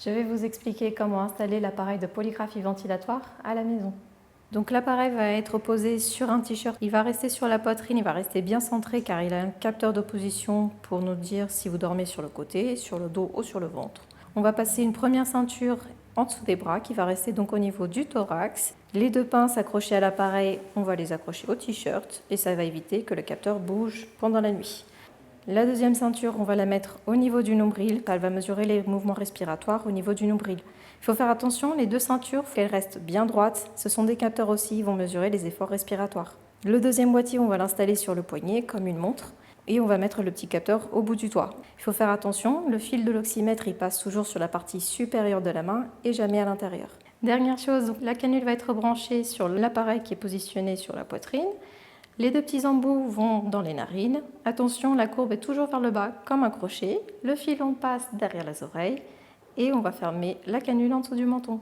Je vais vous expliquer comment installer l'appareil de polygraphie ventilatoire à la maison. Donc l'appareil va être posé sur un t-shirt, il va rester sur la poitrine, il va rester bien centré car il a un capteur d'opposition pour nous dire si vous dormez sur le côté, sur le dos ou sur le ventre. On va passer une première ceinture en dessous des bras qui va rester donc au niveau du thorax. Les deux pinces accrochées à l'appareil, on va les accrocher au t-shirt et ça va éviter que le capteur bouge pendant la nuit. La deuxième ceinture, on va la mettre au niveau du nombril. Elle va mesurer les mouvements respiratoires au niveau du nombril. Il faut faire attention, les deux ceintures, il faut qu'elles restent bien droites. Ce sont des capteurs aussi, ils vont mesurer les efforts respiratoires. Le deuxième boîtier, on va l'installer sur le poignet comme une montre. Et on va mettre le petit capteur au bout du doigt. Il faut faire attention, le fil de l'oxymètre, il passe toujours sur la partie supérieure de la main et jamais à l'intérieur. Dernière chose, la canule va être branchée sur l'appareil qui est positionné sur la poitrine. Les deux petits embouts vont dans les narines. Attention, la courbe est toujours vers le bas comme un crochet. Le filon passe derrière les oreilles et on va fermer la canule en dessous du menton.